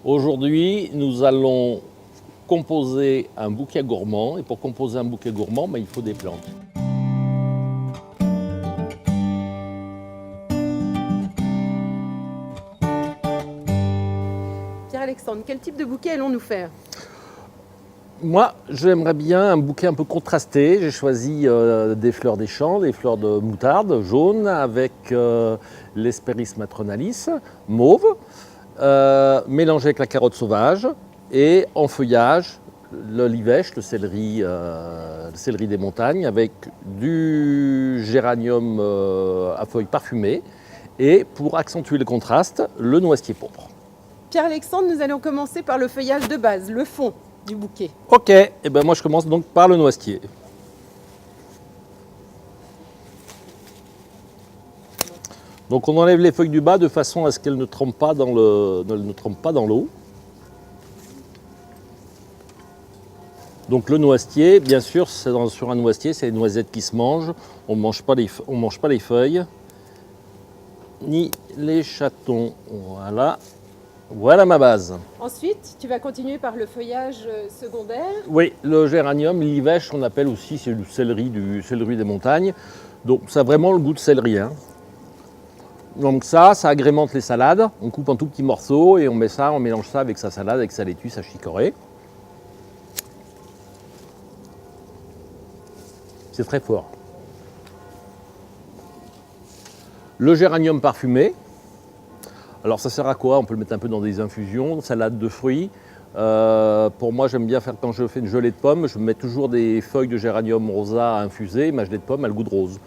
Aujourd'hui, nous allons composer un bouquet gourmand. Et pour composer un bouquet gourmand, il faut des plantes. Pierre-Alexandre, quel type de bouquet allons-nous faire? Moi, j'aimerais bien un bouquet un peu contrasté. J'ai choisi des fleurs des champs, des fleurs de moutarde jaune avec l'Hespéris matronalis mauve, mélangé avec la carotte sauvage et en feuillage l'olivèche, le céleri des montagnes avec du géranium à feuilles parfumées et pour accentuer le contraste, le noisetier pourpre. Pierre-Alexandre, nous allons commencer par le feuillage de base, le fond du bouquet. Ok, et ben moi je commence donc par le noisetier. Donc on enlève les feuilles du bas de façon à ce qu'elles ne trempent pas dans l'eau. Donc le noisetier, bien sûr, sur un noisetier, c'est les noisettes qui se mangent. On ne mange pas les feuilles, ni les chatons. Voilà. Voilà ma base. Ensuite, tu vas continuer par le feuillage secondaire. Oui, le géranium, l'ivèche, on appelle aussi, c'est du céleri des montagnes. Donc ça a vraiment le goût de céleri. Hein. Donc ça agrémente les salades. On coupe en tout petits morceaux et on mélange ça avec sa salade, avec sa laitue, sa chicorée. C'est très fort. Le géranium parfumé. Alors ça sert à quoi? On peut le mettre un peu dans des infusions, salade de fruits. Pour moi, j'aime bien faire quand je fais une gelée de pommes, je mets toujours des feuilles de géranium rosa à infuser. Ma gelée de pommes a le goût de rose.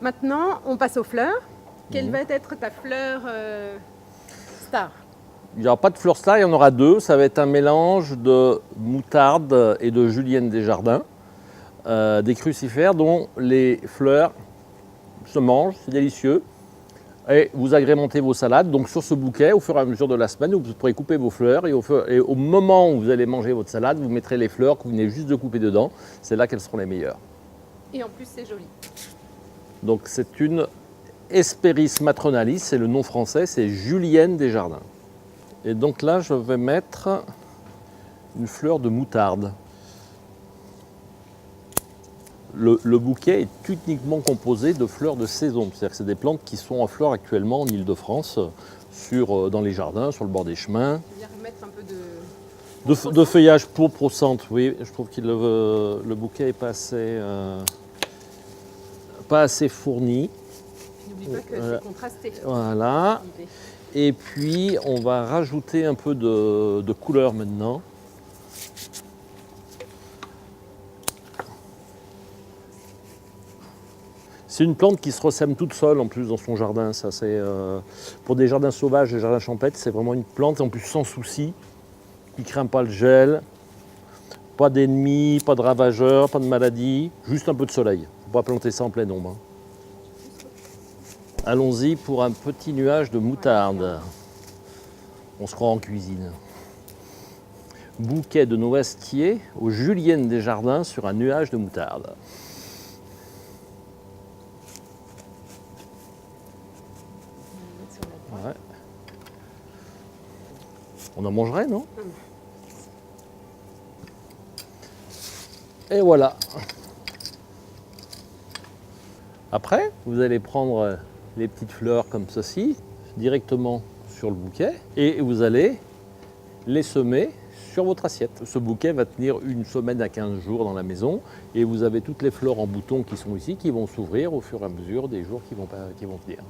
Maintenant, on passe aux fleurs. Quelle va être ta fleur star? Il n'y aura pas de fleur star, il y en aura deux. Ça va être un mélange de moutarde et de julienne des jardins, des crucifères dont les fleurs se mangent, c'est délicieux. Et vous agrémentez vos salades. Donc sur ce bouquet, au fur et à mesure de la semaine, vous pourrez couper vos fleurs et au moment où vous allez manger votre salade, vous mettrez les fleurs que vous venez juste de couper dedans. C'est là qu'elles seront les meilleures. Et en plus, c'est joli. Donc c'est une Hespéris matronalis, c'est le nom français, c'est julienne des jardins. Et donc là, je vais mettre une fleur de moutarde. Le bouquet est uniquement composé de fleurs de saison. C'est-à-dire que c'est des plantes qui sont en fleurs actuellement en Ile-de-France, dans les jardins, sur le bord des chemins. Tu viens remettre un peu De feuillage pourpre au centre, oui. Je trouve que le bouquet n'est pas assez fourni. N'oublie pas que c'est contrasté. Voilà. Et puis, on va rajouter un peu de couleur maintenant. C'est une plante qui se ressème toute seule en plus dans son jardin. Ça, pour des jardins sauvages, des jardins champêtres, c'est vraiment une plante en plus sans souci, qui ne craint pas le gel, pas d'ennemis, pas de ravageurs, pas de maladies, juste un peu de soleil. Il ne faut pas planter ça en pleine ombre. Allons-y pour un petit nuage de moutarde. On se croit en cuisine. Bouquet de noisetier aux juliennes des jardins sur un nuage de moutarde. Ouais. On en mangerait, non? Et voilà. Après, vous allez prendre les petites fleurs comme ceci, directement sur le bouquet, et vous allez les semer sur votre assiette. Ce bouquet va tenir une semaine à 15 jours dans la maison, et vous avez toutes les fleurs en bouton qui sont ici, qui vont s'ouvrir au fur et à mesure des jours qui vont venir.